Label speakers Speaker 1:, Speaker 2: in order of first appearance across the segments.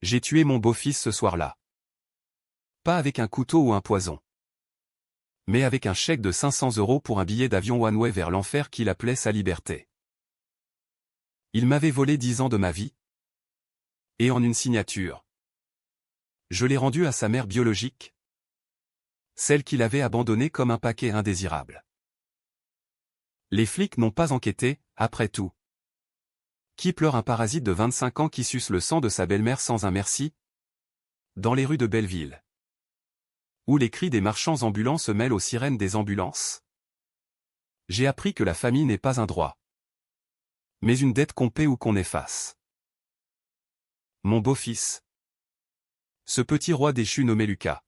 Speaker 1: J'ai tué mon beau-fils ce soir-là. Pas avec un couteau ou un poison. Mais avec un chèque de 500 € pour un billet d'avion one-way vers l'enfer qu'il appelait sa liberté. Il m'avait volé 10 ans de ma vie. Et en une signature. Je l'ai rendu à sa mère biologique. Celle qu'il avait abandonnée comme un paquet indésirable. Les flics n'ont pas enquêté, après tout. Qui pleure un parasite de 25 ans qui suce le sang de sa belle-mère sans un merci? Dans les rues de Belleville. Où les cris des marchands ambulants se mêlent aux sirènes des ambulances. J'ai appris que la famille n'est pas un droit. Mais une dette qu'on paie ou qu'on efface. Mon beau-fils. Ce petit roi déchu nommé Lucas.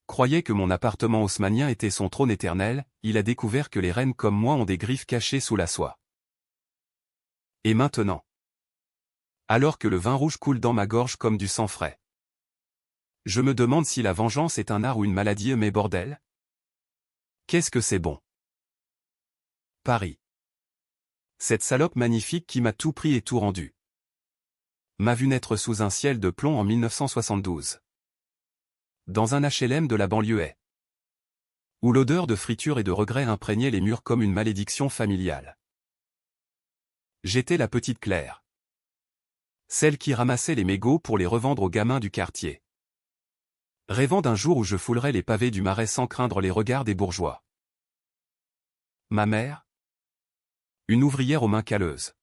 Speaker 1: Croyait que mon appartement haussmannien était son trône éternel, il a découvert que les reines comme moi ont des griffes cachées sous la soie. Et maintenant? Alors que le vin rouge coule dans ma gorge comme du sang frais. Je me demande si la vengeance est un art ou une maladie, mais bordel. Qu'est-ce que c'est bon? Paris. Cette salope magnifique qui m'a tout pris et tout rendu. M'a vu naître sous un ciel de plomb en 1972. Dans un HLM de la banlieue. Où l'odeur de friture et de regret imprégnait les murs comme une malédiction familiale. J'étais la petite Claire. Celle qui ramassait les mégots pour les revendre aux gamins du quartier. Rêvant d'un jour où je foulerais les pavés du Marais sans craindre les regards des bourgeois. Ma mère? Une ouvrière aux mains calleuses.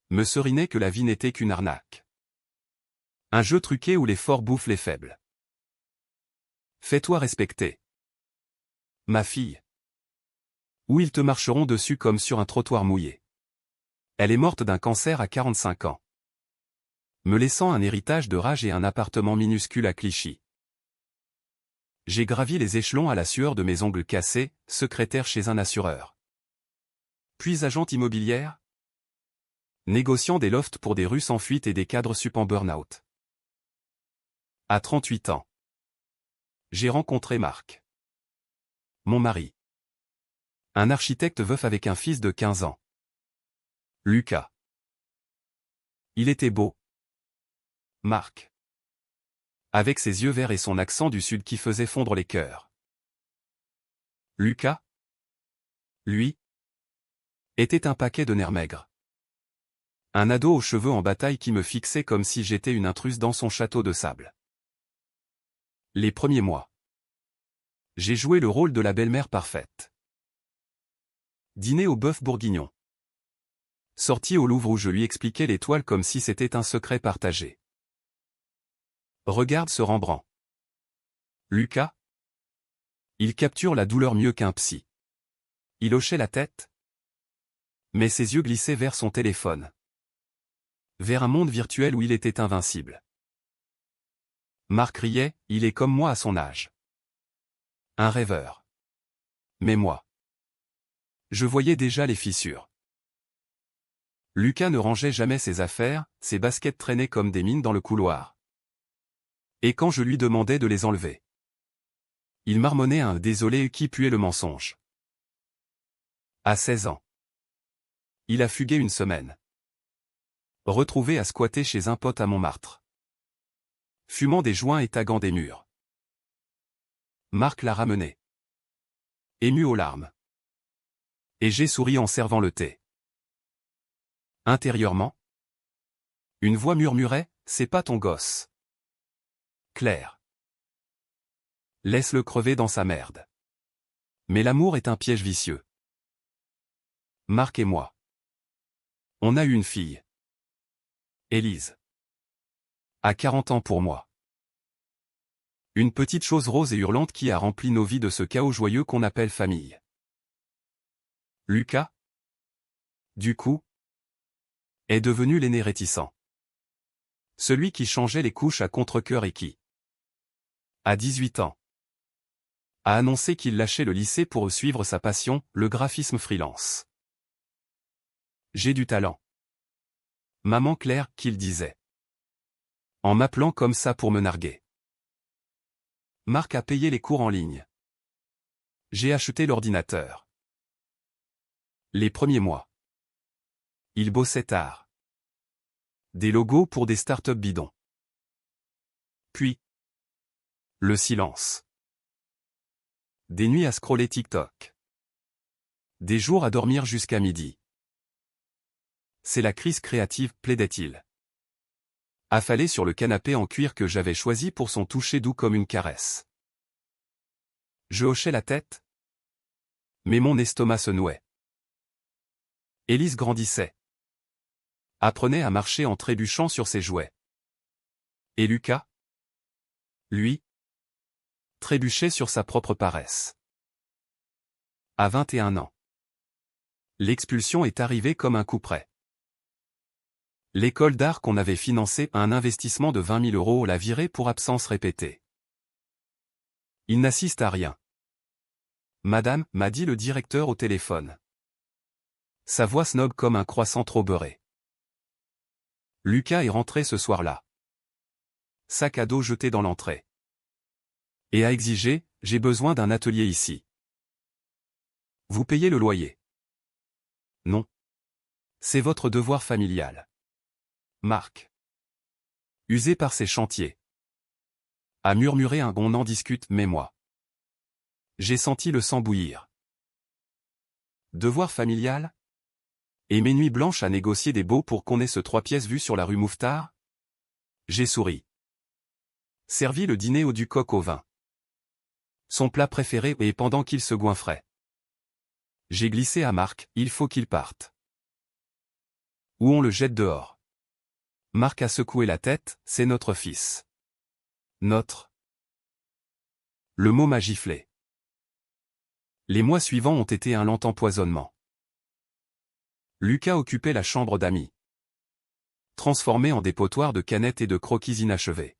Speaker 1: Me serinait que la vie n'était qu'une arnaque. Un jeu truqué où les forts bouffent les faibles. Fais-toi respecter. Ma fille. Ou ils te marcheront dessus comme sur un trottoir mouillé. Elle est morte d'un cancer à 45 ans. Me laissant un héritage de rage et un appartement minuscule à Clichy. J'ai gravi les échelons à la sueur de mes ongles cassés, secrétaire chez un assureur. Puis agente immobilière. Négociant des lofts pour des Russes en fuite et des cadres sup en burn-out. À 38 ans. J'ai rencontré Marc. Mon mari. Un architecte veuf avec un fils de 15 ans. Lucas. Il était beau. Marc. Avec ses yeux verts et son accent du sud qui faisait fondre les cœurs. Lucas. Lui. Était un paquet de nerfs maigres. Un ado aux cheveux en bataille qui me fixait comme si j'étais une intruse dans son château de sable. Les premiers mois. J'ai joué le rôle de la belle-mère parfaite. Dîner au bœuf bourguignon. Sorti au Louvre où je lui expliquais l'étoile comme si c'était un secret partagé. Regarde ce Rembrandt. Lucas. Il capture la douleur mieux qu'un psy. Il hochait la tête. Mais ses yeux glissaient vers son téléphone. Vers un monde virtuel où il était invincible. Marc riait, il est comme moi à son âge. Un rêveur. Mais moi. Je voyais déjà les fissures. Lucas ne rangeait jamais ses affaires, ses baskets traînaient comme des mines dans le couloir. Et quand je lui demandais de les enlever, il marmonnait un désolé qui puait le mensonge. À 16 ans. Il a fugué une semaine. Retrouvé à squatter chez un pote à Montmartre. Fumant des joints et taguant des murs. Marc l'a ramené. Ému aux larmes. Et j'ai souri en servant le thé. Intérieurement, une voix murmurait, c'est pas ton gosse. Claire. Laisse-le crever dans sa merde. Mais l'amour est un piège vicieux. Marc et moi. On a eu une fille. Élise. À 40 ans pour moi. Une petite chose rose et hurlante qui a rempli nos vies de ce chaos joyeux qu'on appelle famille. Lucas, du coup, est devenu l'aîné réticent. Celui qui changeait les couches à contre-cœur et qui, à 18 ans, a annoncé qu'il lâchait le lycée pour suivre sa passion, le graphisme freelance. J'ai du talent. Maman Claire, qu'il disait. En m'appelant comme ça pour me narguer. Marc a payé les cours en ligne. J'ai acheté l'ordinateur. Les premiers mois. Il bossait tard. Des logos pour des startups bidons. Puis, le silence. Des nuits à scroller TikTok. Des jours à dormir jusqu'à midi. C'est la crise créative, plaidait-il. Affalé sur le canapé en cuir que j'avais choisi pour son toucher doux comme une caresse. Je hochais la tête. Mais mon estomac se nouait. Élise grandissait. Apprenait à marcher en trébuchant sur ses jouets. Et Lucas? Lui? Trébuchait sur sa propre paresse. À 21 ans. L'expulsion est arrivée comme un coup près. L'école d'art qu'on avait financée à un investissement de 20 000 € l'a viré pour absence répétée. Il n'assiste à rien. Madame, m'a dit le directeur au téléphone. Sa voix snob comme un croissant trop beurré. Lucas est rentré ce soir-là. Sac à dos jeté dans l'entrée. Et a exigé, j'ai besoin d'un atelier ici. Vous payez le loyer. Non. C'est votre devoir familial. Marc. Usé par ses chantiers. A murmuré un on en discute, mais moi. J'ai senti le sang bouillir. Devoir familial? Et mes nuits blanches à négocier des baux pour qu'on ait ce 3 pièces vues sur la rue Mouffetard? J'ai souri. Servi le dîner au du coq au vin. Son plat préféré et pendant qu'il se goinfrait. J'ai glissé à Marc, il faut qu'il parte. Ou on le jette dehors. Marc a secoué la tête, c'est notre fils. Notre. Le mot m'a giflé. Les mois suivants ont été un lent empoisonnement. Lucas occupait la chambre d'amis. Transformé en dépotoir de canettes et de croquis inachevés.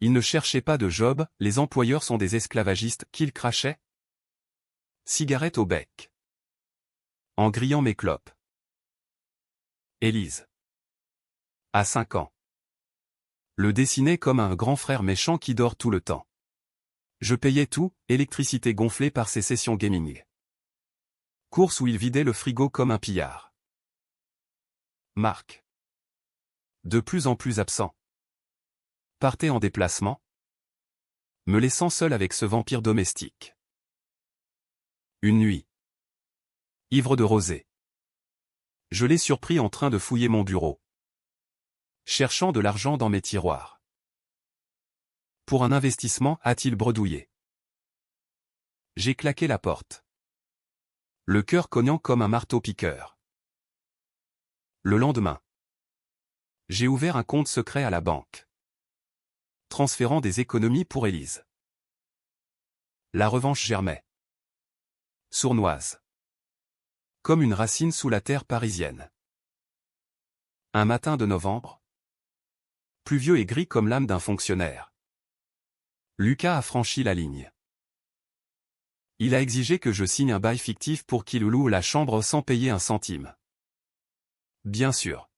Speaker 1: Il ne cherchait pas de job, les employeurs sont des esclavagistes, qu'il crachait. Cigarette au bec. En grillant mes clopes. Élise. À 5 ans. Le dessinait comme un grand frère méchant qui dort tout le temps. Je payais tout, électricité gonflée par ses sessions gaming. Course où il vidait le frigo comme un pillard. Marc. De plus en plus absent. Partait en déplacement. Me laissant seul avec ce vampire domestique. Une nuit. Ivre de rosée. Je l'ai surpris en train de fouiller mon bureau. Cherchant de l'argent dans mes tiroirs. Pour un investissement, a-t-il bredouillé. J'ai claqué la porte. Le cœur cognant comme un marteau-piqueur. Le lendemain. J'ai ouvert un compte secret à la banque. Transférant des économies pour Élise. La revanche germait. Sournoise. Comme une racine sous la terre parisienne. Un matin de novembre. Pluvieux et gris comme l'âme d'un fonctionnaire. Lucas a franchi la ligne. Il a exigé que je signe un bail fictif pour qu'il loue la chambre sans payer un centime. Bien sûr.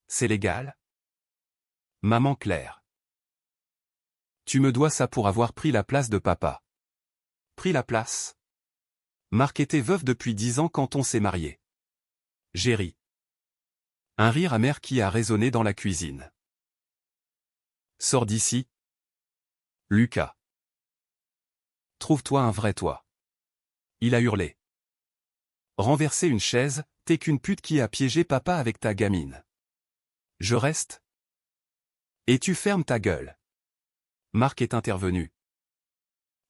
Speaker 1: C'est légal? Maman Claire. Tu me dois ça pour avoir pris la place de papa. Pris la place? Marc était veuf depuis 10 ans quand on s'est marié. J'ai ri. Un rire amer qui a résonné dans la cuisine. Sors d'ici. Lucas. Trouve-toi un vrai toi. Il a hurlé. Renverser une chaise, t'es qu'une pute qui a piégé papa avec ta gamine. Je reste? Et tu fermes ta gueule. Marc est intervenu.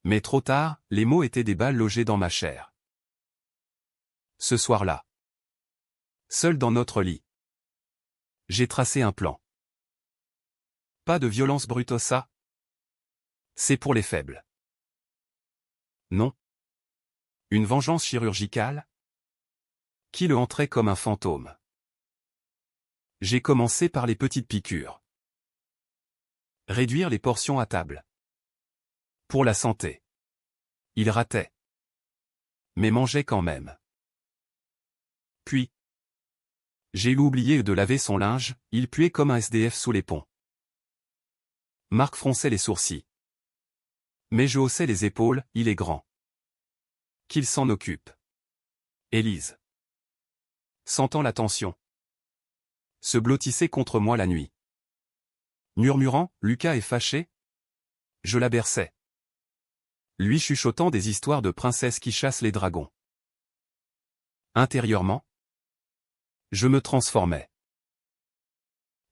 Speaker 1: Mais trop tard, les mots étaient des balles logées dans ma chair. Ce soir-là. Seul dans notre lit. J'ai tracé un plan. Pas de violence brutosa. C'est pour les faibles. Non. Une vengeance chirurgicale? Qui le hanterait comme un fantôme? J'ai commencé par les petites piqûres. Réduire les portions à table. Pour la santé. Il ratait. Mais mangeait quand même. Puis. J'ai oublié de laver son linge, il puait comme un SDF sous les ponts. Marc fronçait les sourcils. Mais je haussais les épaules, il est grand. Qu'il s'en occupe. Élise. Sentant la tension. se blottissait contre moi la nuit. Murmurant, Lucas est fâché? Je la berçais. Lui chuchotant des histoires de princesses qui chassent les dragons. Intérieurement, je me transformais.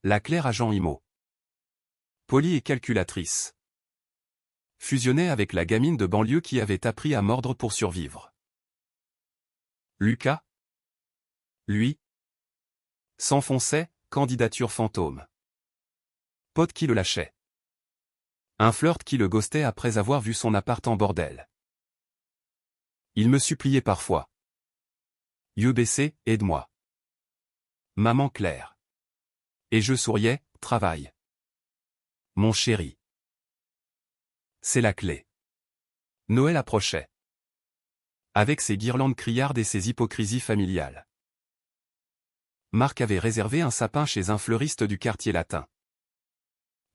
Speaker 1: La Claire agent IMO. Polie et calculatrice. Fusionnait avec la gamine de banlieue qui avait appris à mordre pour survivre. Lucas, lui, s'enfonçait, candidature fantôme. Pote qui le lâchait. Un flirt qui le ghostait après avoir vu son appart en bordel. Il me suppliait parfois. Yeux baissés, aide-moi. Maman Claire. Et je souriais, travaille. Mon chéri. C'est la clé. Noël approchait. Avec ses guirlandes criardes et ses hypocrisies familiales. Marc avait réservé un sapin chez un fleuriste du quartier latin.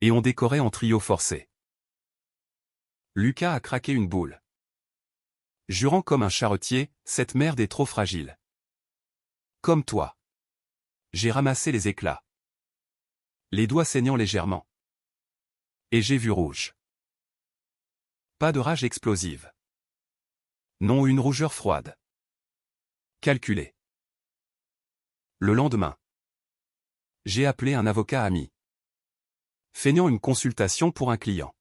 Speaker 1: Et on décorait en trio forcé. Lucas a craqué une boule. Jurant comme un charretier, cette merde est trop fragile. Comme toi. J'ai ramassé les éclats. Les doigts saignant légèrement. Et j'ai vu rouge. Pas de rage explosive. Non, une rougeur froide. Calculée. Le lendemain. J'ai appelé un avocat ami. Feignant une consultation pour un client.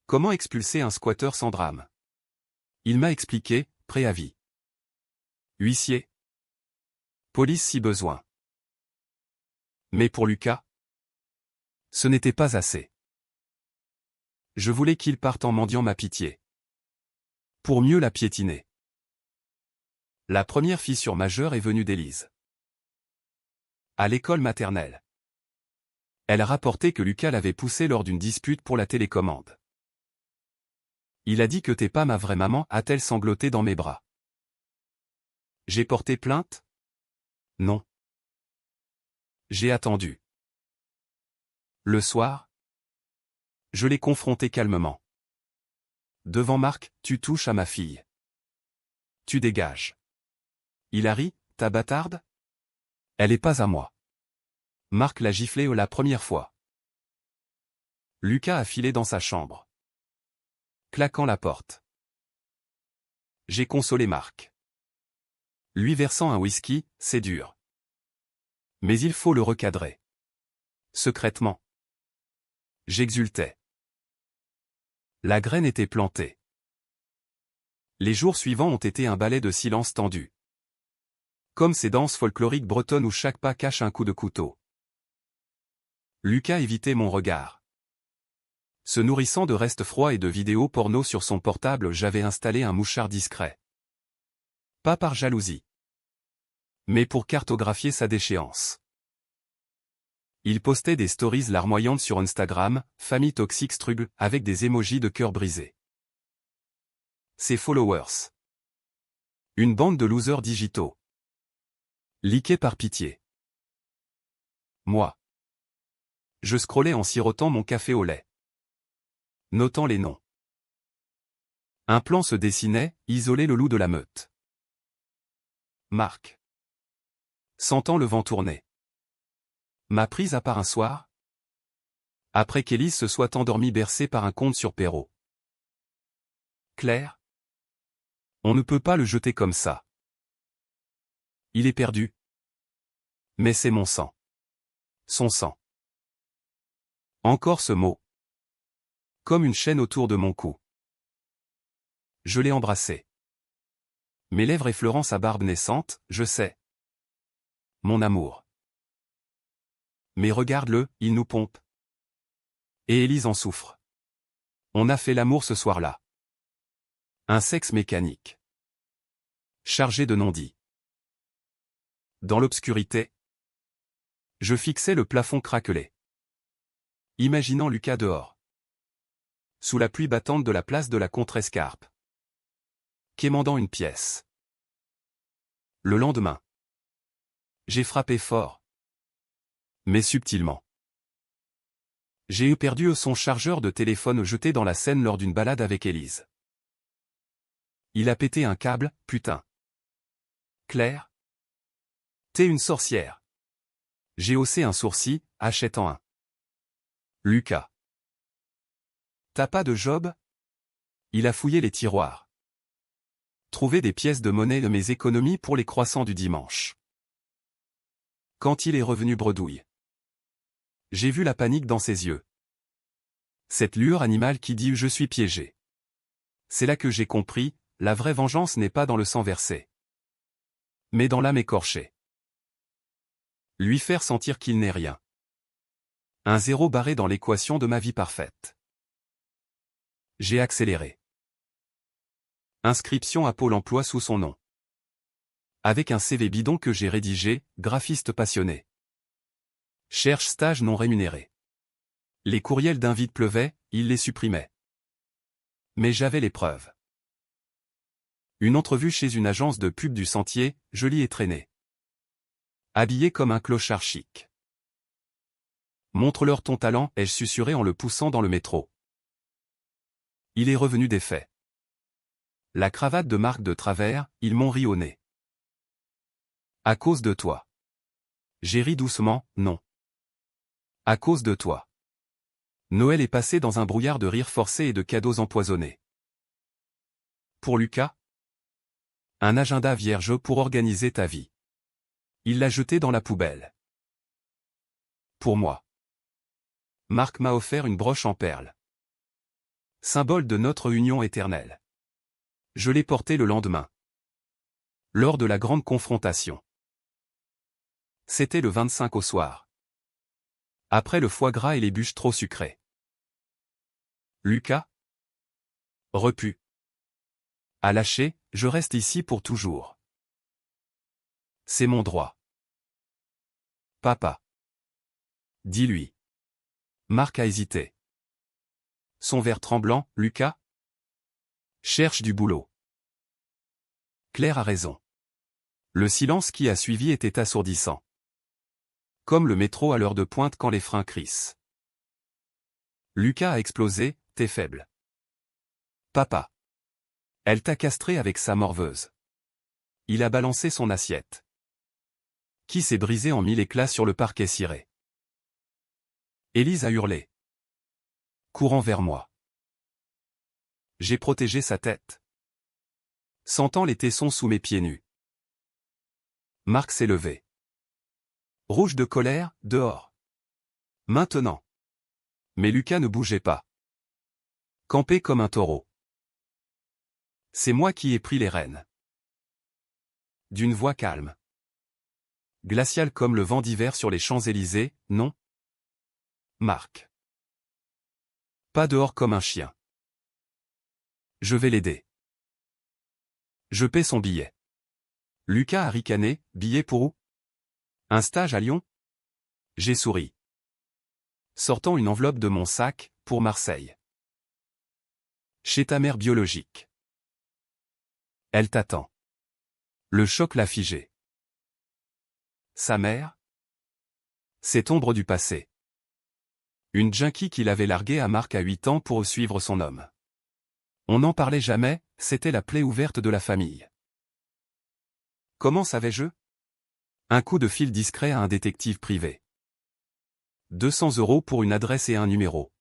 Speaker 1: Comment expulser un squatteur sans drame? Il m'a expliqué, préavis. Huissier. Police si besoin. Mais pour Lucas, ce n'était pas assez. Je voulais qu'il parte en mendiant ma pitié. Pour mieux la piétiner. La première fissure majeure est venue d'Élise. À l'école maternelle. Elle a rapporté que Lucas l'avait poussée lors d'une dispute pour la télécommande. Il a dit que t'es pas ma vraie maman, a-t-elle sangloté dans mes bras. J'ai porté plainte? Non. J'ai attendu. Le soir, je l'ai confronté calmement. Devant Marc, tu touches à ma fille. Tu dégages. Hilary, ta bâtarde? Elle est pas à moi. Marc l'a giflé la première fois. Lucas a filé dans sa chambre. Claquant la porte. J'ai consolé Marc. Lui versant un whisky, c'est dur. Mais il faut le recadrer. Secrètement. J'exultais. La graine était plantée. Les jours suivants ont été un ballet de silence tendu. Comme ces danses folkloriques bretonnes où chaque pas cache un coup de couteau. Lucas évitait mon regard. Se nourrissant de restes froids et de vidéos porno sur son portable, j'avais installé un mouchard discret. Pas par jalousie. Mais pour cartographier sa déchéance. Il postait des stories larmoyantes sur Instagram, famille toxique struggle, avec des émojis de cœur brisé. Ses followers. Une bande de losers digitaux. Liqués par pitié. Moi. Je scrollais en sirotant mon café au lait. Notant les noms. Un plan se dessinait, isoler le loup de la meute. Marc. Sentant le vent tourner. M'a prise à part un soir. Après qu'Élise se soit endormie bercée par un conte sur Perrault. Claire. On ne peut pas le jeter comme ça. Il est perdu. Mais c'est mon sang. Son sang. Encore ce mot. Comme une chaîne autour de mon cou. Je l'ai embrassé. Mes lèvres effleurant sa barbe naissante, je sais. Mon amour. Mais regarde-le, il nous pompe. Et Élise en souffre. On a fait l'amour ce soir-là. Un sexe mécanique. Chargé de non-dits. Dans l'obscurité, je fixais le plafond craquelé. Imaginant Lucas dehors. Sous la pluie battante de la place de la Contrescarpe. Quémandant une pièce. Le lendemain. J'ai frappé fort. Mais subtilement. J'ai eu perdu son chargeur de téléphone jeté dans la Seine lors d'une balade avec Élise. Il a pété un câble, putain. Claire. T'es une sorcière. J'ai haussé un sourcil, achetant un. Lucas. T'as pas de job? Il a fouillé les tiroirs. Trouvé des pièces de monnaie de mes économies pour les croissants du dimanche. Quand il est revenu bredouille. J'ai vu la panique dans ses yeux. Cette lueur animale qui dit « je suis piégé ». C'est là que j'ai compris, la vraie vengeance n'est pas dans le sang versé, mais dans l'âme écorchée. Lui faire sentir qu'il n'est rien. Un zéro barré dans l'équation de ma vie parfaite. J'ai accéléré. Inscription à Pôle emploi sous son nom. Avec un CV bidon que j'ai rédigé, graphiste passionné. Cherche stage non rémunéré. Les courriels d'invite pleuvaient, il les supprimait. Mais j'avais les preuves. Une entrevue chez une agence de pub du Sentier, jolie et traînée. Habillé comme un clochard chic. Montre-leur ton talent, ai-je susurré en le poussant dans le métro. Il est revenu des faits. La cravate de marque de travers, ils m'ont ri au nez. À cause de toi. J'ai ri doucement, non. À cause de toi. Noël est passé dans un brouillard de rires forcés et de cadeaux empoisonnés. Pour Lucas, un agenda vierge pour organiser ta vie. Il l'a jeté dans la poubelle. Pour moi, Marc m'a offert une broche en perles. Symbole de notre union éternelle. Je l'ai portée le lendemain. Lors de la grande confrontation. C'était le 25 au soir. Après le foie gras et les bûches trop sucrées. Lucas? Repu. À lâcher, je reste ici pour toujours. C'est mon droit. Papa. Dis-lui. Marc a hésité. Son verre tremblant, Lucas? Cherche du boulot. Claire a raison. Le silence qui a suivi était assourdissant. Comme le métro à l'heure de pointe quand les freins crissent. Lucas a explosé, t'es faible. Papa. Elle t'a castré avec sa morveuse. Il a balancé son assiette. Qui s'est brisé en mille éclats sur le parquet ciré. Élise a hurlé. Courant vers moi. J'ai protégé sa tête. Sentant les tessons sous mes pieds nus. Marc s'est levé. Rouge de colère, dehors. Maintenant. Mais Lucas ne bougeait pas. Campé comme un taureau. C'est moi qui ai pris les rênes. D'une voix calme. Glaciale comme le vent d'hiver sur les Champs-Élysées, non? Marc. Pas dehors comme un chien. Je vais l'aider. Je paie son billet. Lucas a ricané, billet pour où? Un stage à Lyon? J'ai souri. Sortant une enveloppe de mon sac, pour Marseille. Chez ta mère biologique. Elle t'attend. Le choc l'a figé. Sa mère? Cette ombre du passé. Une junkie qu'il avait larguée à Marc à 8 ans pour suivre son homme. On n'en parlait jamais, c'était la plaie ouverte de la famille. Comment savais-je? Un coup de fil discret à un détective privé. 200 € pour une adresse et un numéro.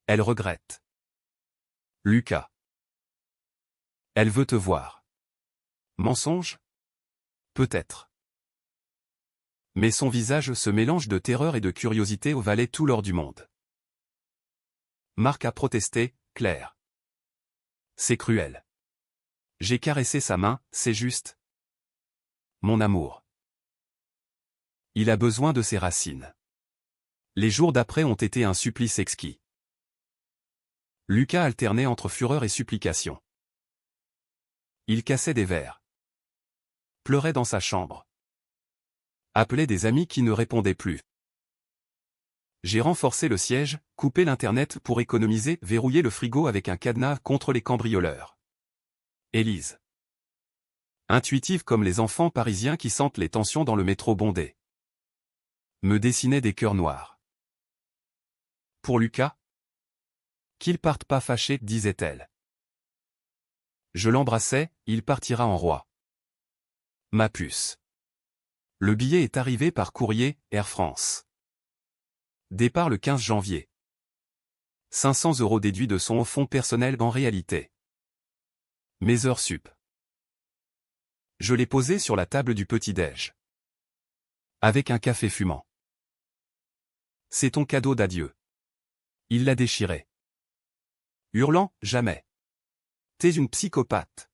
Speaker 1: Elle regrette. Lucas. Elle veut te voir. Mensonge? Peut-être. Mais son visage se mélange de terreur et de curiosité au valet tout l'or du monde. Marc a protesté, Claire. C'est cruel. J'ai caressé sa main, c'est juste. Mon amour. Il a besoin de ses racines. Les jours d'après ont été un supplice exquis. Lucas alternait entre fureur et supplication. Il cassait des verres. Pleurait dans sa chambre. Appelait des amis qui ne répondaient plus. J'ai renforcé le siège, coupé l'internet pour économiser, verrouillé le frigo avec un cadenas contre les cambrioleurs. Élise. Intuitive comme les enfants parisiens qui sentent les tensions dans le métro bondé. Me dessinait des cœurs noirs. Pour Lucas? Qu'il parte pas fâché, disait-elle. Je l'embrassais, il partira en roi. Ma puce. Le billet est arrivé par courrier, Air France. Départ le 15 janvier. 500 € déduits de son fonds personnel en réalité. Mes heures sup. Je l'ai posé sur la table du petit-déj. Avec un café fumant. C'est ton cadeau d'adieu. Il l'a déchiré. Hurlant, jamais. T'es une psychopathe.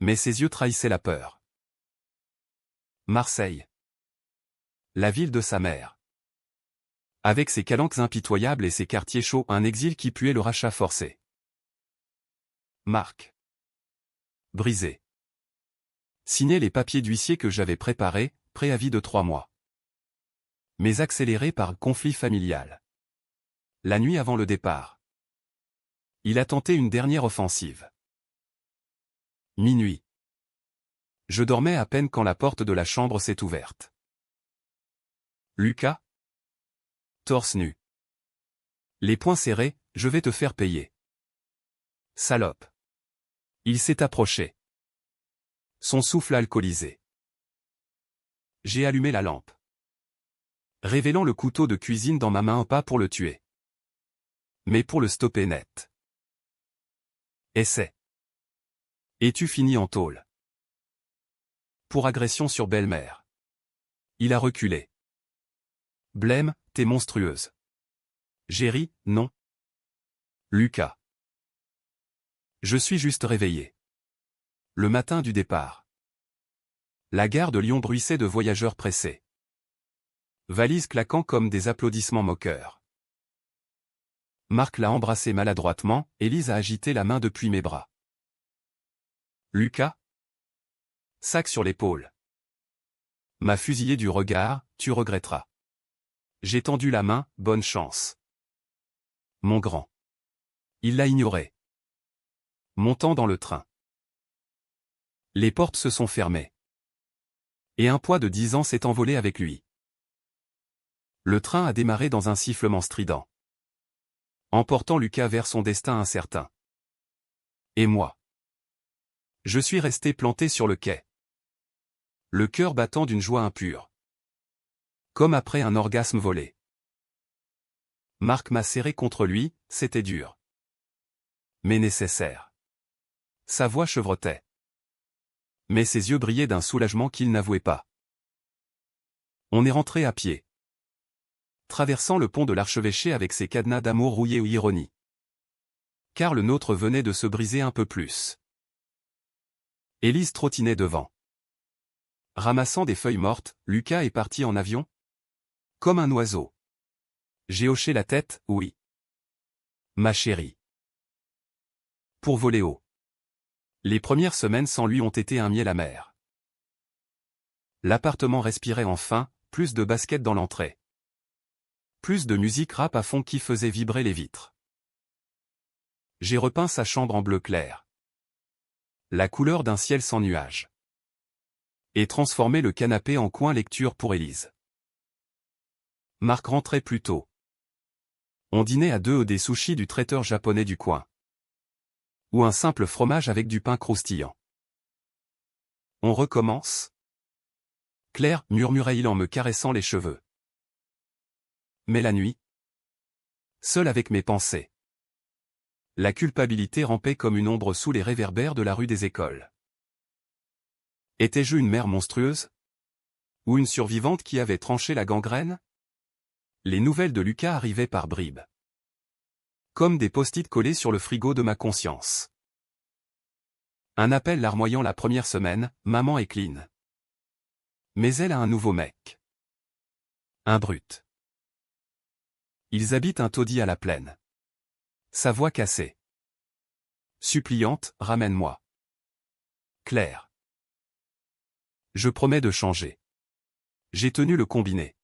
Speaker 1: Mais ses yeux trahissaient la peur. Marseille. La ville de sa mère. Avec ses calanques impitoyables et ses quartiers chauds, un exil qui puait le rachat forcé. Marc. Brisé. Signer les papiers d'huissier que j'avais préparés, préavis de 3 mois. Mais accéléré par conflit familial. La nuit avant le départ. Il a tenté une dernière offensive. Minuit. Je dormais à peine quand la porte de la chambre s'est ouverte. Lucas. Torse nu. Les poings serrés, je vais te faire payer. Salope. Il s'est approché. Son souffle alcoolisé. J'ai allumé la lampe. Révélant le couteau de cuisine dans ma main, pas pour le tuer. Mais pour le stopper net. Essai. Es-tu fini en tôle? Pour agression sur belle-mère. Il a reculé. Blême, t'es monstrueuse. J'ai ri, non. Lucas. Je suis juste réveillé. Le matin du départ. La gare de Lyon bruissait de voyageurs pressés. Valises claquant comme des applaudissements moqueurs. Marc l'a embrassé maladroitement, Élise a agité la main depuis mes bras. Lucas. Sac sur l'épaule. M'a fusillé du regard, tu regretteras. J'ai tendu la main, bonne chance. Mon grand. Il l'a ignoré. Montant dans le train. Les portes se sont fermées. Et un poids de 10 ans s'est envolé avec lui. Le train a démarré dans un sifflement strident. Emportant Lucas vers son destin incertain. Et moi. Je suis resté planté sur le quai. Le cœur battant d'une joie impure. Comme après un orgasme volé. Marc m'a serré contre lui, c'était dur. Mais nécessaire. Sa voix chevrotait. Mais ses yeux brillaient d'un soulagement qu'il n'avouait pas. On est rentré à pied. Traversant le pont de l'archevêché avec ses cadenas d'amour rouillés ou ironie. Car le nôtre venait de se briser un peu plus. Élise trottinait devant. Ramassant des feuilles mortes, Lucas est parti en avion. Comme un oiseau. J'ai hoché la tête, oui. Ma chérie. Pour voler haut. Les premières semaines sans lui ont été un miel amer. L'appartement respirait enfin, plus de basket dans l'entrée. Plus de musique rap à fond qui faisait vibrer les vitres. J'ai repeint sa chambre en bleu clair. La couleur d'un ciel sans nuages. Et transformé le canapé en coin lecture pour Élise. Marc rentrait plus tôt. On dînait à deux des sushis du traiteur japonais du coin. Ou un simple fromage avec du pain croustillant. On recommence? Claire, murmurait-il en me caressant les cheveux. Mais la nuit? Seul avec mes pensées. La culpabilité rampait comme une ombre sous les réverbères de la rue des Écoles. Étais-je une mère monstrueuse? Ou une survivante qui avait tranché la gangrène? Les nouvelles de Lucas arrivaient par bribes. Comme des post-it collés sur le frigo de ma conscience. Un appel larmoyant la première semaine, maman est clean. Mais elle a un nouveau mec. Un brut. Ils habitent un taudis à la plaine. Sa voix cassée. Suppliante, ramène-moi. Claire. Je promets de changer. J'ai tenu le combiné.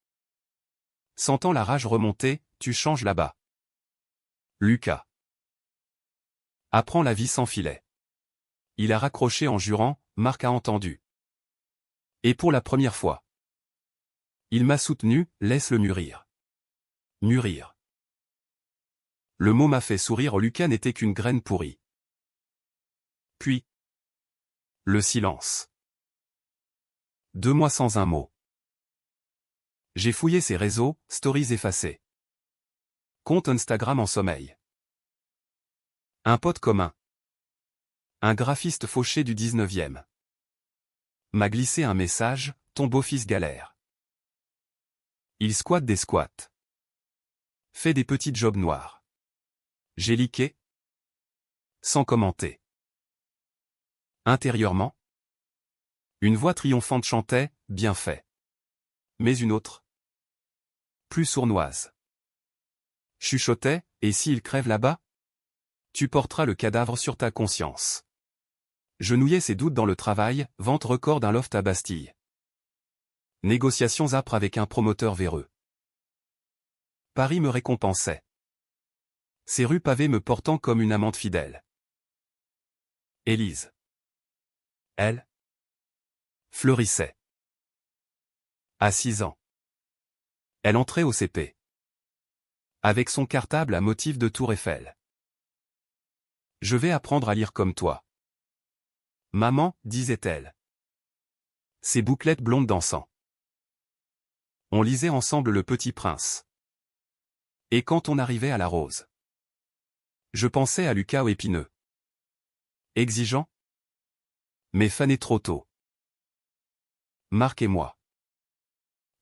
Speaker 1: Sentant la rage remonter, tu changes là-bas. Lucas. Apprends la vie sans filet. Il a raccroché en jurant, Marc a entendu. Et pour la première fois. Il m'a soutenu, laisse-le mûrir. Mûrir. Le mot m'a fait sourire, Lucas n'était qu'une graine pourrie. Puis. Le silence. 2 mois sans un mot. J'ai fouillé ses réseaux, stories effacées. Compte Instagram en sommeil. Un pote commun. Un graphiste fauché du 19e. M'a glissé un message, ton beau-fils galère. Il squatte des squats. Fait des petits jobs noirs. J'ai liké. Sans commenter. Intérieurement. Une voix triomphante chantait, bien fait. Mais une autre. Plus sournoise. Chuchotait, et s'il crève là-bas? Tu porteras le cadavre sur ta conscience. Genouillait ses doutes dans le travail, vente record d'un loft à Bastille. Négociations âpres avec un promoteur véreux. Paris me récompensait. Ces rues pavées me portant comme une amante fidèle. Élise. Elle. Fleurissait. À 6 ans. Elle entrait au CP. Avec son cartable à motif de Tour Eiffel. Je vais apprendre à lire comme toi. Maman, disait-elle. Ses bouclettes blondes dansant. On lisait ensemble Le Petit Prince. Et quand on arrivait à la rose. Je pensais à Lucas épineux. Exigeant. Mais fané trop tôt. Marc et moi.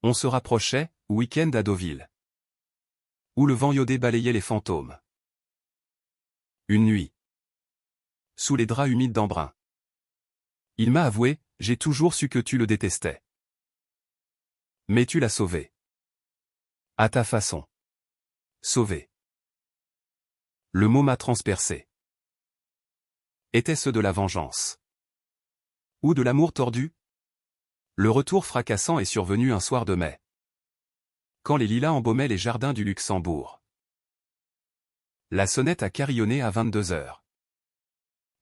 Speaker 1: On se rapprochait, week-end à Deauville. Où le vent iodé balayait les fantômes. Une nuit. Sous les draps humides d'embrun. Il m'a avoué, j'ai toujours su que tu le détestais. Mais tu l'as sauvé. À ta façon. Sauvé. Le mot m'a transpercé. Était-ce de la vengeance? Ou de l'amour tordu? Le retour fracassant est survenu un soir de mai. Quand les lilas embaumaient les jardins du Luxembourg. La sonnette a carillonné à 22 heures.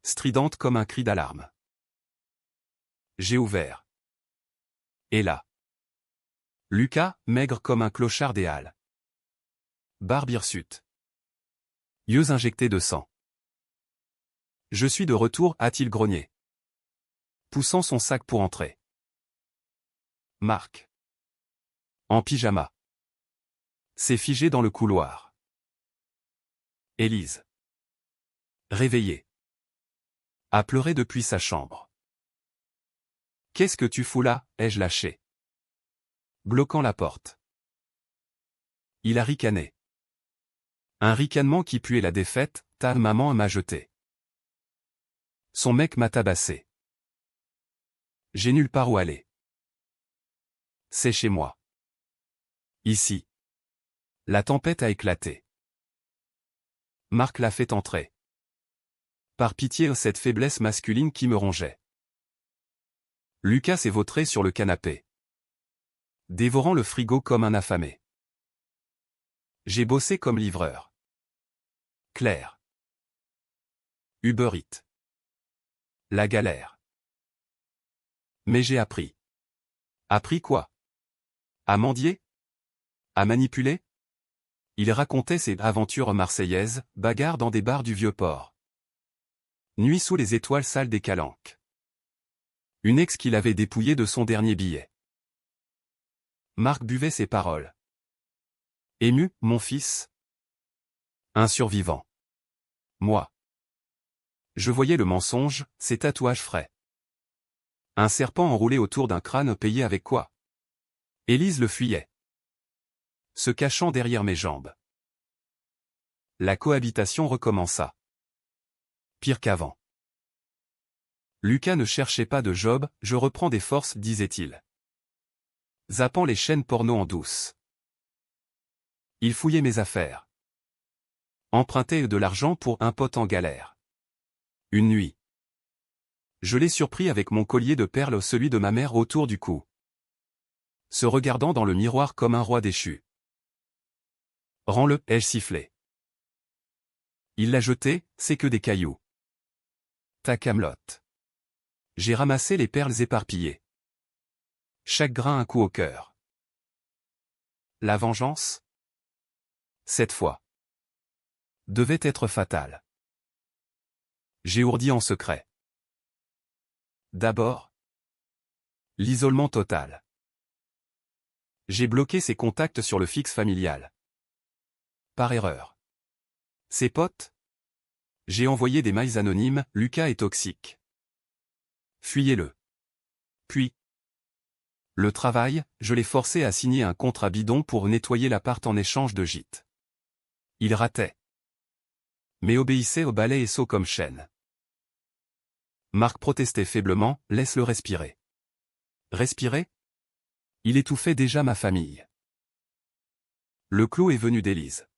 Speaker 1: Stridente comme un cri d'alarme. J'ai ouvert. Et là. Lucas, maigre comme un clochard des Halles. Barbe hirsute. Yeux injectés de sang. Je suis de retour, a-t-il grogné. Poussant son sac pour entrer. Marc. En pyjama. S'est figé dans le couloir. Élise. Réveillée. A pleuré depuis sa chambre. Qu'est-ce que tu fous là, ai-je lâché. Bloquant la porte. Il a ricané. Un ricanement qui puait la défaite, ta maman m'a jeté. Son mec m'a tabassé. J'ai nulle part où aller. C'est chez moi. Ici. La tempête a éclaté. Marc l'a fait entrer. Par pitié, cette faiblesse masculine qui me rongeait. Lucas s'est vautré sur le canapé. Dévorant le frigo comme un affamé. J'ai bossé comme livreur. Claire. Uber Eats. La galère. Mais j'ai appris. Appris quoi? À mendier? À manipuler? Il racontait ses aventures marseillaises, bagarres dans des bars du Vieux-Port. Nuit sous les étoiles sales des Calanques. Une ex qu'il avait dépouillée de son dernier billet. Marc buvait ses paroles. Ému, mon fils. Un survivant. Moi. Je voyais le mensonge, ses tatouages frais. Un serpent enroulé autour d'un crâne payé avec quoi? Élise le fuyait. Se cachant derrière mes jambes. La cohabitation recommença. Pire qu'avant. Lucas ne cherchait pas de job, je reprends des forces, disait-il. Zappant les chaînes porno en douce. Il fouillait mes affaires. Empruntait de l'argent pour un pote en galère. Une nuit. Je l'ai surpris avec mon collier de perles, celui de ma mère autour du cou. Se regardant dans le miroir comme un roi déchu. Rends-le, ai-je sifflé. Il l'a jeté, c'est que des cailloux. Ta camelote. J'ai ramassé les perles éparpillées. Chaque grain un coup au cœur. La vengeance? Cette fois. Devait être fatale. J'ai ourdi en secret. D'abord. L'isolement total. J'ai bloqué ses contacts sur le fixe familial. Par erreur. Ses potes? J'ai envoyé des mails anonymes, Lucas est toxique. Fuyez-le. Puis, le travail, je l'ai forcé à signer un contrat bidon pour nettoyer l'appart en échange de gîte. Il ratait. Mais obéissait au balai et saut comme chêne. Marc protestait faiblement, laisse-le respirer. Respirer? Il étouffait déjà ma famille. Le clou est venu d'Élise.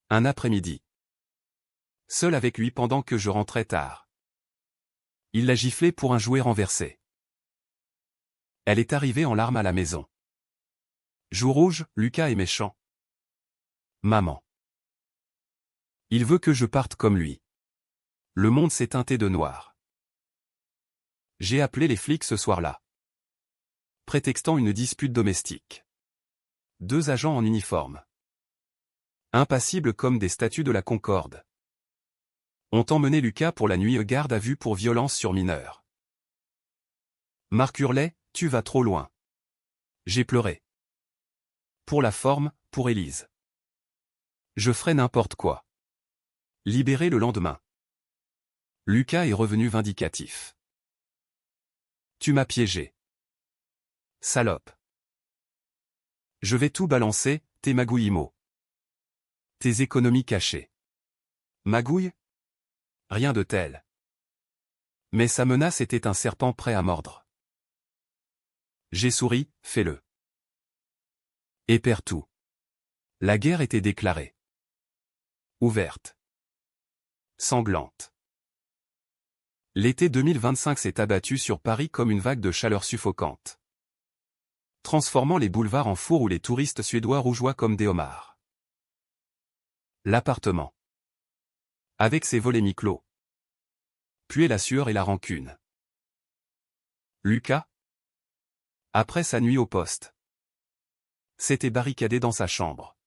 Speaker 1: Un après-midi. Seul avec lui pendant que je rentrais tard. Il l'a giflé pour un jouet renversé. Elle est arrivée en larmes à la maison. Joue rouge, Lucas est méchant. Maman. Il veut que je parte comme lui. Le monde s'est teinté de noir. J'ai appelé les flics ce soir-là. Prétextant une dispute domestique. 2 agents en uniforme. Impassibles comme des statues de la Concorde. Ont emmené Lucas pour la nuit garde à vue pour violence sur mineur. Marc hurlait, tu vas trop loin. J'ai pleuré. Pour la forme, pour Élise. Je ferai n'importe quoi. Libéré le lendemain. Lucas est revenu vindicatif. Tu m'as piégé. Salope. Je vais tout balancer, tes magouilles IMO. Tes économies cachées. Magouille? Rien de tel. Mais sa menace était un serpent prêt à mordre. J'ai souri, fais-le. Et perds tout. La guerre était déclarée. Ouverte. Sanglante. L'été 2025 s'est abattu sur Paris comme une vague de chaleur suffocante. Transformant les boulevards en fours où les touristes suédois rougeoient comme des homards. L'appartement. Avec ses volets mi-clos. Puait la sueur et la rancune. Lucas? Après sa nuit au poste. S'était barricadé dans sa chambre.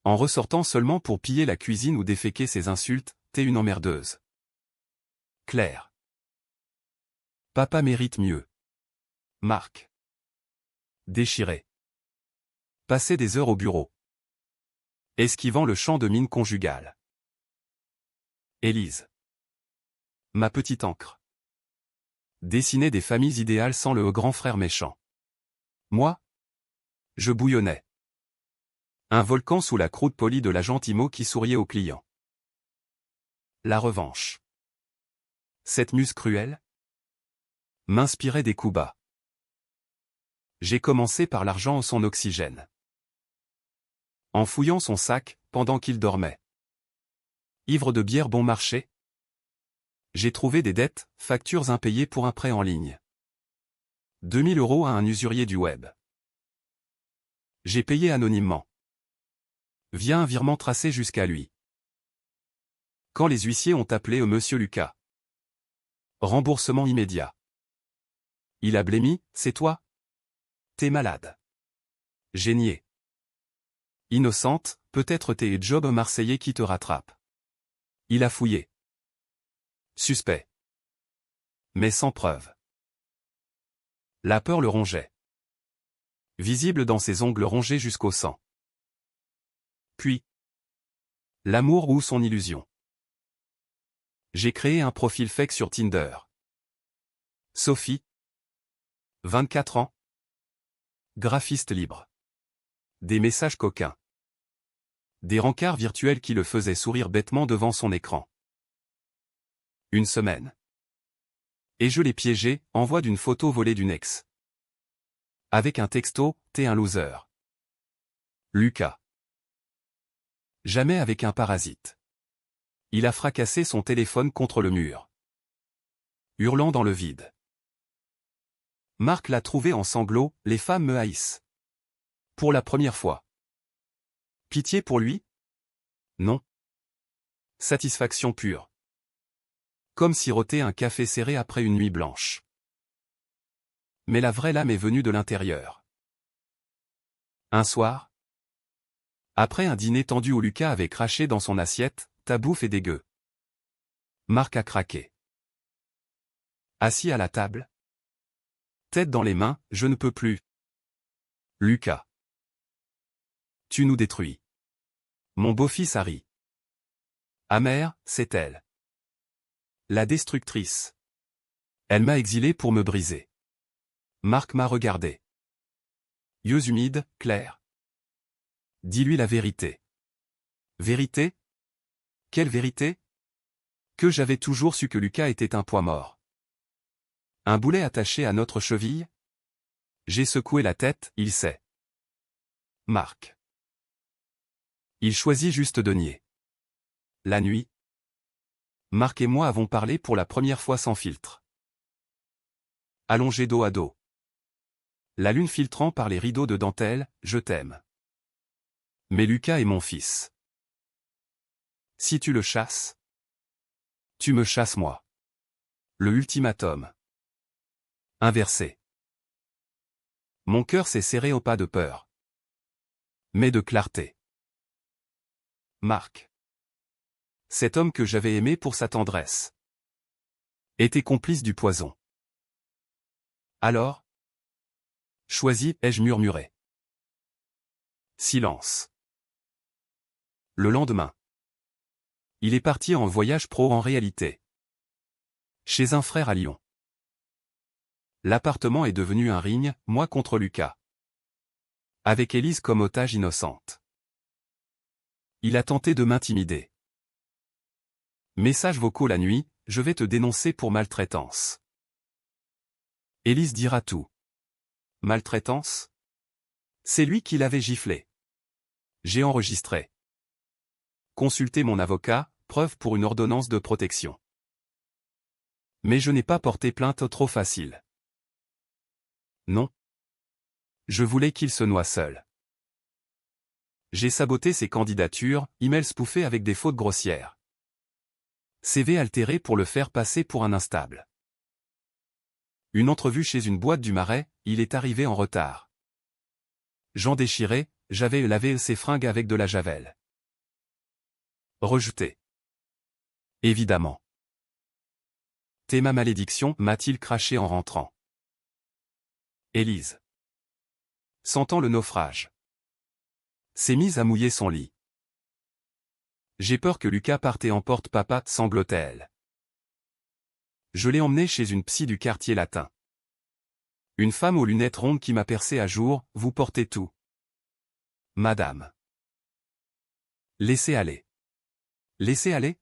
Speaker 1: En ressortant seulement pour piller la cuisine ou déféquer ses insultes, t'es une emmerdeuse. Claire. Papa mérite mieux. Marc. Déchiré. Passer des heures au bureau. Esquivant le champ de mine conjugale. Élise. Ma petite encre. Dessiner des familles idéales sans le grand frère méchant. Moi? Je bouillonnais. Un volcan sous la croûte polie de l'agent IMO qui souriait aux clients. La revanche. Cette muse cruelle m'inspirait des coups bas. J'ai commencé par l'argent ou son oxygène. En fouillant son sac, pendant qu'il dormait. Ivre de bière bon marché. J'ai trouvé des dettes, factures impayées pour un prêt en ligne. 2000 € à un usurier du web. J'ai payé anonymement. Via un virement tracé jusqu'à lui. Quand les huissiers ont appelé Monsieur Lucas. Remboursement immédiat. Il a blêmi, c'est toi? T'es malade. J'ai nié. Innocente, peut-être t'es Job marseillais qui te rattrape. Il a fouillé. Suspect. Mais sans preuve. La peur le rongeait. Visible dans ses ongles rongés jusqu'au sang. Puis. L'amour ou son illusion. J'ai créé un profil fake sur Tinder. Sophie. 24 ans. Graphiste libre. Des messages coquins. Des rencarts virtuels qui le faisaient sourire bêtement devant son écran. Une semaine. Et je l'ai piégé, envoi d'une photo volée d'une ex. Avec un texto, t'es un loser. Lucas. Jamais avec un parasite. Il a fracassé son téléphone contre le mur. Hurlant dans le vide. Marc l'a trouvé en sanglots, les femmes me haïssent. Pour la première fois. Pitié pour lui? Non. Satisfaction pure. Comme siroter un café serré après une nuit blanche. Mais la vraie lame est venue de l'intérieur. Un soir, après un dîner tendu où Lucas avait craché dans son assiette, ta bouffe est dégueu. Marc a craqué. Assis à la table. Tête dans les mains, je ne peux plus. Lucas. Tu nous détruis. Mon beau-fils Harry. Amère, c'est elle. La destructrice. Elle m'a exilé pour me briser. Marc m'a regardé. Yeux humides, clairs. Dis-lui la vérité. Vérité? Quelle vérité? Que j'avais toujours su que Lucas était un poids mort. Un boulet attaché à notre cheville? J'ai secoué la tête, il sait. Marc. Il choisit juste de nier. La nuit. Marc et moi avons parlé pour la première fois sans filtre. Allongés dos à dos. La lune filtrant par les rideaux de dentelle, je t'aime. Mais Lucas est mon fils. Si tu le chasses, tu me chasses moi. Le ultimatum. Inversé. Mon cœur s'est serré au pas de peur. Mais de clarté. Marc. Cet homme que j'avais aimé pour sa tendresse. Était complice du poison. Alors? Choisis, ai-je murmuré. Silence. Le lendemain. Il est parti en voyage pro en réalité. Chez un frère à Lyon. L'appartement est devenu un ring, moi contre Lucas. Avec Élise comme otage innocente. Il a tenté de m'intimider. Messages vocaux la nuit, je vais te dénoncer pour maltraitance. Élise dira tout. Maltraitance? C'est lui qui l'avait giflé. J'ai enregistré. Consultez mon avocat, preuve pour une ordonnance de protection. Mais je n'ai pas porté plainte trop facile. Non. Je voulais qu'il se noie seul. J'ai saboté ses candidatures, emails spoofés avec des fautes grossières. CV altéré pour le faire passer pour un instable. Une entrevue chez une boîte du Marais, il est arrivé en retard. Jean déchiré, j'avais lavé ses fringues avec de la javel. Rejeté. Évidemment. T'es ma malédiction, m'a-t-il craché en rentrant. Élise. Sentant le naufrage. S'est mise à mouiller son lit. J'ai peur que Lucas parte et emporte papa, sanglotait-elle. Je l'ai emmené chez une psy du quartier latin. Une femme aux lunettes rondes qui m'a percé à jour, vous portez tout. Madame. Laissez aller. Laissez aller?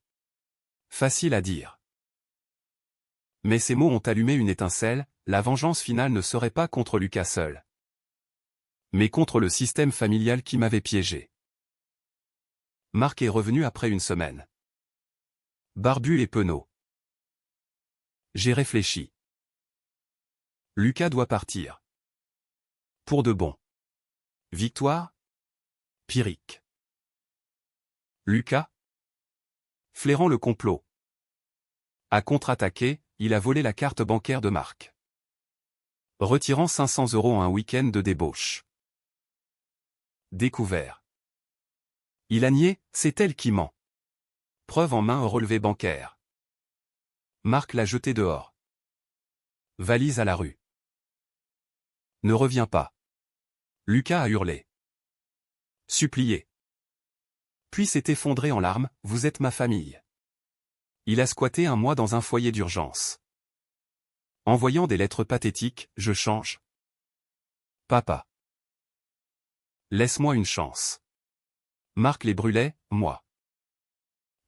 Speaker 1: Facile à dire. Mais ces mots ont allumé une étincelle, la vengeance finale ne serait pas contre Lucas seul. Mais contre le système familial qui m'avait piégé. Marc est revenu après une semaine. Barbu et penaud. J'ai réfléchi. Lucas doit partir. Pour de bon. Victoire? Pyrrhic. Lucas? Flairant le complot. A contre-attaqué, il a volé la carte bancaire de Marc. Retirant 500 € en un week-end de débauche. Découvert. Il a nié, c'est elle qui ment. Preuve en main au relevé bancaire. Marc l'a jeté dehors. Valise à la rue. Ne reviens pas. Lucas a hurlé. Supplié. Puis s'est effondré en larmes, vous êtes ma famille. Il a squatté un mois dans un foyer d'urgence. Envoyant des lettres pathétiques, je change. Papa. Laisse-moi une chance. Marc les brûlait, moi.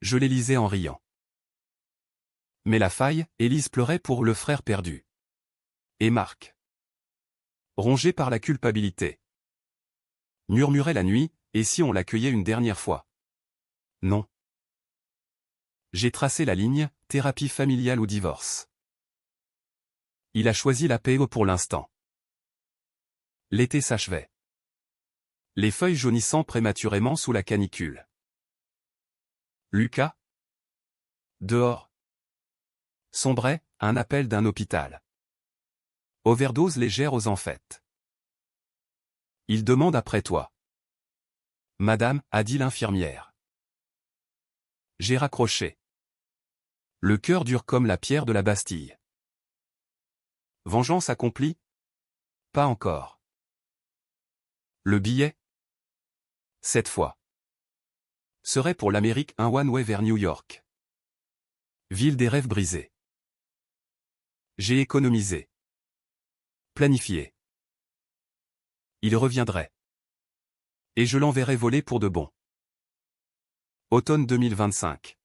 Speaker 1: Je les lisais en riant. Mais la faille, Élise pleurait pour le frère perdu. Et Marc. Rongé par la culpabilité. Murmurait la nuit, et si on l'accueillait une dernière fois? Non. J'ai tracé la ligne, thérapie familiale ou divorce. Il a choisi la paix pour l'instant. L'été s'achevait. Les feuilles jaunissant prématurément sous la canicule. Lucas? Dehors. Sombrait, un appel d'un hôpital. Overdose légère aux enfêtes. Il demande après toi. Madame, a dit l'infirmière. J'ai raccroché. Le cœur dur comme la pierre de la Bastille. Vengeance accomplie? Pas encore. Le billet, cette fois, serait pour l'Amérique un one-way vers New York. Ville des rêves brisés. J'ai économisé. Planifié. Il reviendrait. Et je l'enverrai voler pour de bon. Automne 2025.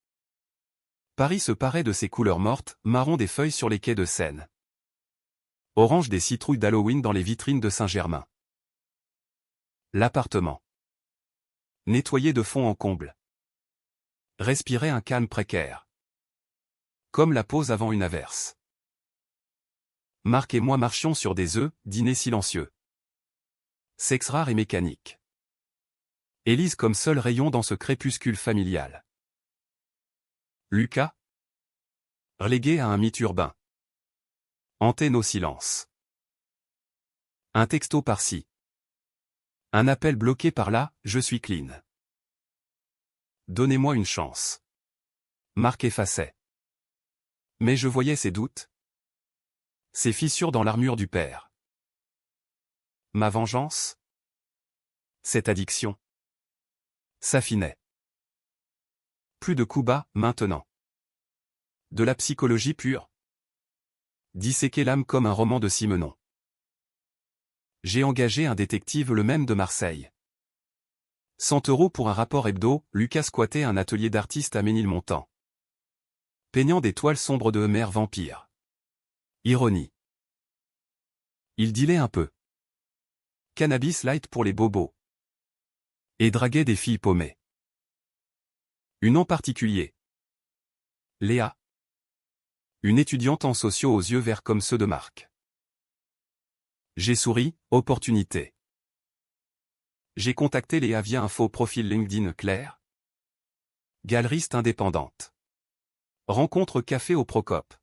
Speaker 1: Paris se parait de ses couleurs mortes, marron des feuilles sur les quais de Seine. Orange des citrouilles d'Halloween dans les vitrines de Saint-Germain. L'appartement. Nettoyé de fond en comble. Respirer un calme précaire. Comme la pause avant une averse. Marc et moi marchions sur des œufs, dîner silencieux. Sexe rare et mécanique. Élise comme seul rayon dans ce crépuscule familial. Lucas. Relégué à un mythe urbain. Hanter nos silences. Un texto par-ci. Un appel bloqué par là, je suis clean. Donnez-moi une chance. Marc effaçait. Mais je voyais ses doutes. Ses fissures dans l'armure du père. Ma vengeance? Cette addiction s'affinait. Plus de coups bas, maintenant. De la psychologie pure. Disséquer l'âme comme un roman de Simenon. J'ai engagé un détective le même de Marseille. 100 € pour un rapport hebdo, Lucas squattait un atelier d'artiste à Ménilmontant. Peignant des toiles sombres de mère vampire. Ironie. Il dealait un peu. Cannabis light pour les bobos. Et draguait des filles paumées. Une en particulier. Léa. Une étudiante en sociaux aux yeux verts comme ceux de Marc. J'ai souri, opportunité. J'ai contacté Léa via un faux profil LinkedIn clair. Galeriste indépendante. Rencontre café au Procope.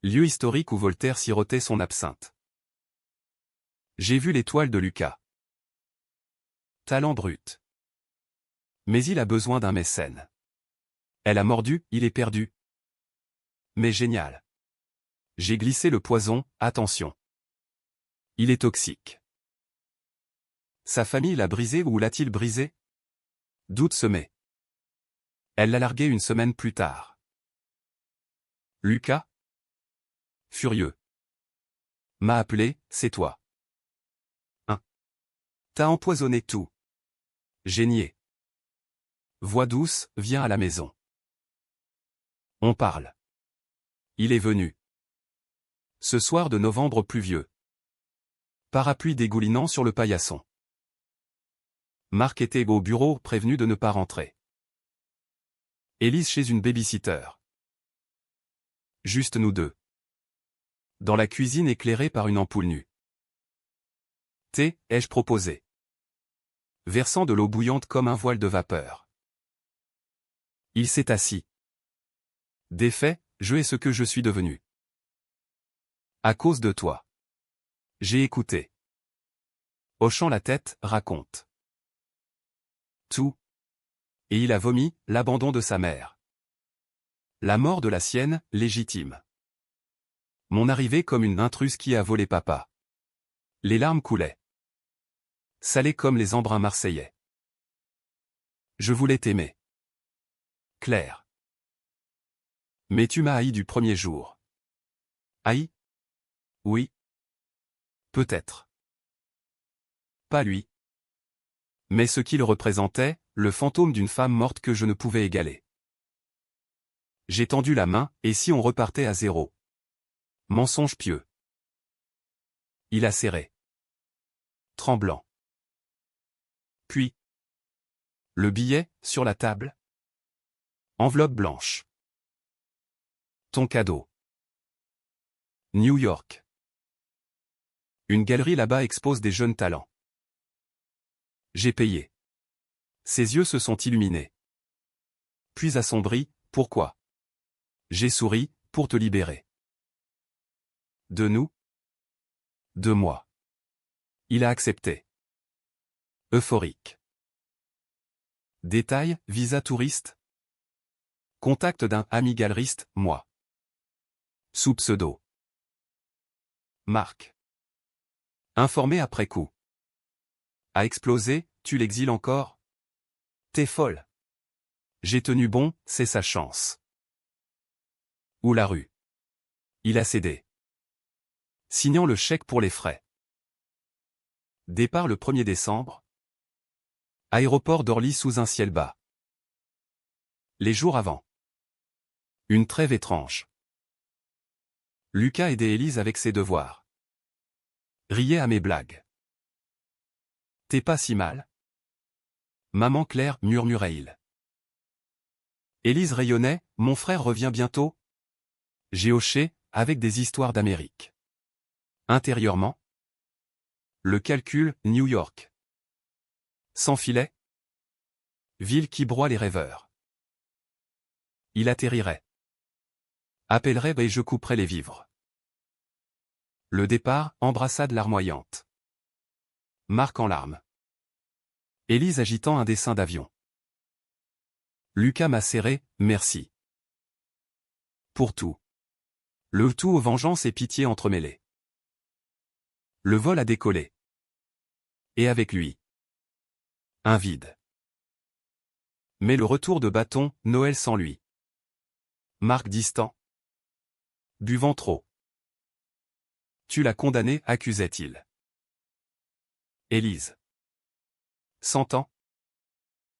Speaker 1: Lieu historique où Voltaire sirotait son absinthe. J'ai vu les toiles de Lucas. Talent brut. Mais il a besoin d'un mécène. Elle a mordu, il est perdu. Mais génial. J'ai glissé le poison, attention. Il est toxique. Sa famille l'a brisé ou l'a-t-il brisé? Doute semé. Elle l'a largué une semaine plus tard. Lucas? Furieux. M'a appelé, c'est toi. T'as empoisonné tout. J'ai nié. Voix douce, viens à la maison. On parle. Il est venu. Ce soir de novembre pluvieux. Parapluie dégoulinant sur le paillasson. Marc était au bureau, prévenu de ne pas rentrer. Élise chez une babysitter. Juste nous deux. Dans la cuisine éclairée par une ampoule nue. Thé, ai-je proposé. Versant de l'eau bouillante comme un voile de vapeur. Il s'est assis. Défait, je es ce que je suis devenu. À cause de toi. J'ai écouté. Hochant la tête, raconte. Tout. Et il a vomi, l'abandon de sa mère. La mort de la sienne, légitime. Mon arrivée comme une intruse qui a volé papa. Les larmes coulaient. Salées comme les embruns marseillais. Je voulais t'aimer. Claire. Mais tu m'as haï du premier jour. Haï? Oui. Peut-être. Pas lui. Mais ce qu'il représentait, le fantôme d'une femme morte que je ne pouvais égaler. J'ai tendu la main, et si on repartait à zéro? Mensonge pieux. Il a serré. Tremblant. Puis. Le billet, sur la table. Enveloppe blanche. Ton cadeau. New York. Une galerie là-bas expose des jeunes talents. J'ai payé. Ses yeux se sont illuminés. Puis assombris, pourquoi? J'ai souri, pour te libérer. De nous? De moi. Il a accepté. Euphorique. Détail, visa touriste. Contact d'un ami galeriste, moi. Sous pseudo. Marc. Informé après coup. A explosé, tu l'exiles encore? T'es folle. J'ai tenu bon, c'est sa chance. Ou la rue. Il a cédé. Signant le chèque pour les frais. Départ le 1er décembre. Aéroport d'Orly sous un ciel bas. Les jours avant. Une trêve étrange. Lucas aidait Élise avec ses devoirs. Riait à mes blagues. T'es pas si mal? Maman Claire, murmurait-il. Élise rayonnait, mon frère revient bientôt? J'ai hoché, avec des histoires d'Amérique. Intérieurement. Le calcul, New York. Sans filet. Ville qui broie les rêveurs. Il atterrirait. Appellerait et je couperais les vivres. Le départ, embrassade larmoyante. Marc en larmes. Élise agitant un dessin d'avion. Lucas m'a serré, merci. Pour tout. Le tout aux vengeances et pitié entremêlées. Le vol a décollé. Et avec lui. Un vide. Mais le retour de bâton, Noël sans lui. Marc distant. Buvant trop. Tu l'as condamné, accusait-il. Élise. S'entend.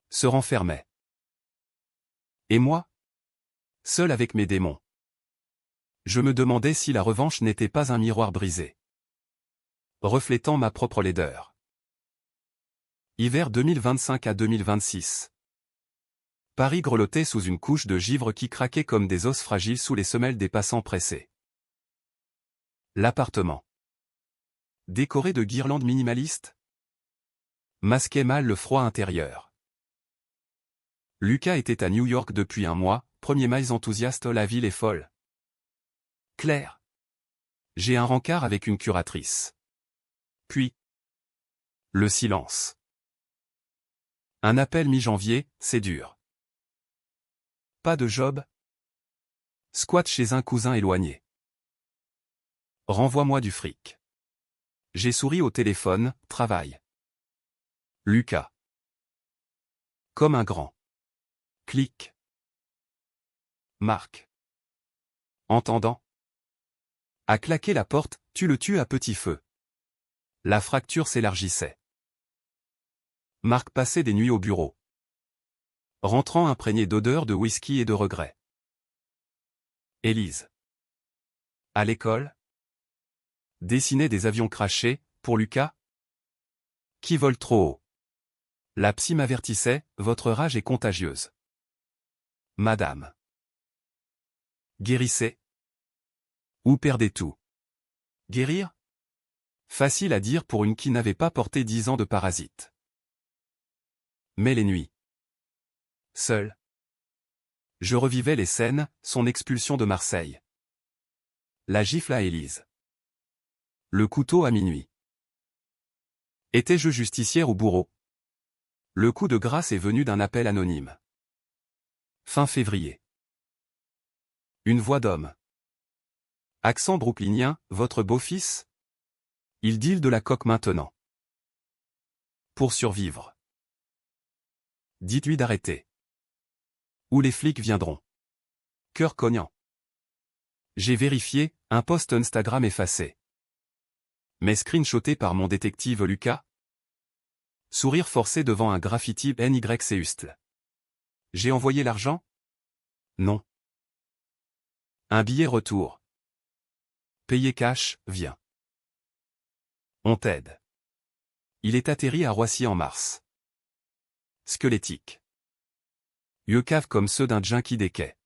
Speaker 1: Se renfermait. Et moi? Seul avec mes démons. Je me demandais si la revanche n'était pas un miroir brisé. Reflétant ma propre laideur. Hiver 2025 à 2026. Paris grelottait sous une couche de givre qui craquait comme des os fragiles sous les semelles des passants pressés. L'appartement. Décoré de guirlandes minimalistes, masquait mal le froid intérieur. Lucas était à New York depuis un mois, premier maïs enthousiaste, la ville est folle. Claire. J'ai un rencard avec une curatrice. Puis. Le silence. Un appel mi-janvier, c'est dur. Pas de job. Squat chez un cousin éloigné. Renvoie-moi du fric. J'ai souri au téléphone, travail. Lucas. Comme un grand. Clic. Marc. Entendant. A claqué la porte, tu le tues à petit feu. La fracture s'élargissait. Marc passait des nuits au bureau. Rentrant imprégné d'odeurs de whisky et de regrets. Élise. À l'école. Dessinait des avions crachés, pour Lucas. Qui vole trop haut. La psy m'avertissait, votre rage est contagieuse. Madame. Guérissez. Ou perdez tout. Guérir? Facile à dire pour une qui n'avait pas porté 10 ans de parasite. Mais les nuits. Seul. Je revivais les scènes, son expulsion de Marseille. La gifle à Élise. Le couteau à minuit. Étais-je justicière ou bourreau? Le coup de grâce est venu d'un appel anonyme. Fin février. Une voix d'homme. Accent brooklynien, votre beau-fils? Il deal de la coque maintenant. Pour survivre. Dites-lui d'arrêter. Ou les flics viendront. Cœur cognant. J'ai vérifié, un post Instagram effacé. Mais screenshoté par mon détective Lucas. Sourire forcé devant un graffiti NYC Hustle. J'ai envoyé l'argent? Non. Un billet retour. Payé cash, viens. On t'aide. Il est atterri à Roissy en mars. Squelettique. Yeux caves comme ceux d'un junkie des quais.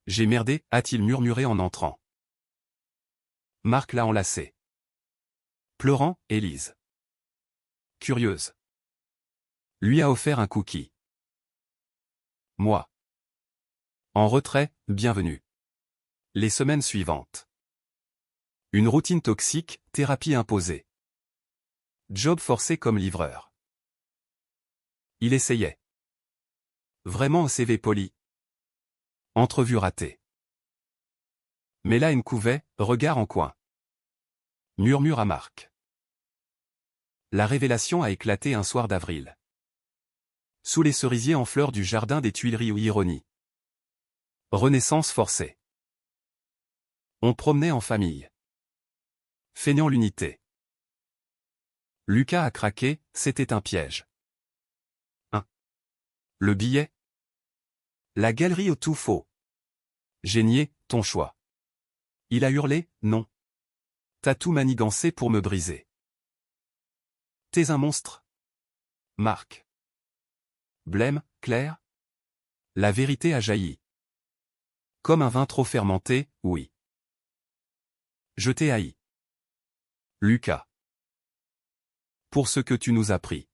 Speaker 1: J'ai merdé, a-t-il murmuré en entrant. Marc l'a enlacé. Pleurant, Élise. Curieuse. Lui a offert un cookie. Moi. En retrait, bienvenue. Les semaines suivantes. Une routine toxique, thérapie imposée. Job forcé comme livreur. Il essayait. Vraiment un CV poli. Entrevue ratée. Mais là une couvait, regard en coin. Murmure à Marc. La révélation a éclaté un soir d'avril. Sous les cerisiers en fleurs du jardin des Tuileries ou ironie. Renaissance forcée. On promenait en famille. Feignant l'unité. Lucas a craqué, c'était un piège. Le billet. La galerie au tout faux. J'ai nié, ton choix. Il a hurlé, non. T'as tout manigancé pour me briser. T'es un monstre. Marc. Blême, Claire. La vérité a jailli. Comme un vin trop fermenté, oui. Je t'ai haï. Lucas. Pour ce que tu nous as pris.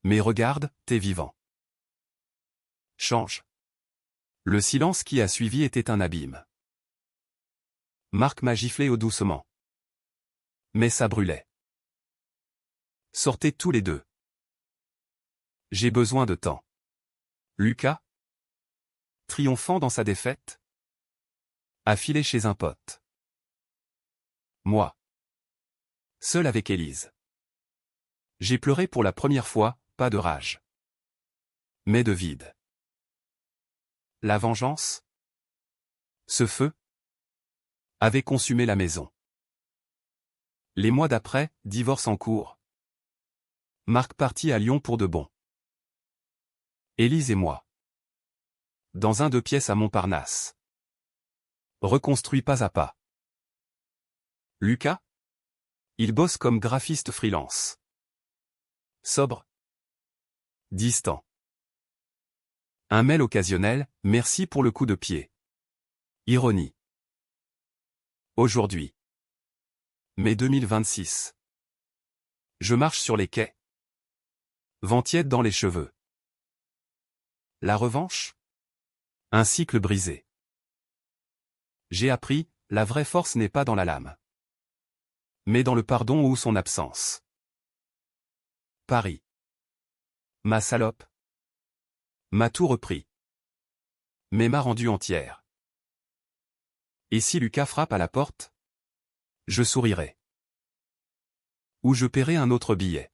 Speaker 1: Mais regarde, t'es vivant. Change. Le silence qui a suivi était un abîme. Marc m'a giflé au doucement. Mais ça brûlait. Sortez tous les deux. J'ai besoin de temps. Lucas. Triomphant dans sa défaite. Affilé chez un pote. Moi. Seul avec Élise. J'ai pleuré pour la première fois, pas de rage. Mais de vide. La vengeance. Ce feu. Avait consumé la maison. Les mois d'après, divorce en cours. Marc partit à Lyon pour de bon. Élise et moi. Dans un 2 pièces à Montparnasse. Reconstruit pas à pas. Lucas. Il bosse comme graphiste freelance. Sobre. Distant. Un mail occasionnel, merci pour le coup de pied. Ironie. Aujourd'hui. Mai 2026. Je marche sur les quais. Vent tiède dans les cheveux. La revanche? Un cycle brisé. J'ai appris, la vraie force n'est pas dans la lame. Mais dans le pardon ou son absence. Paris. Ma salope. M'a tout repris. Mais m'a rendu entière. Et si Lucas frappe à la porte? Je sourirai. Ou je paierai un autre billet.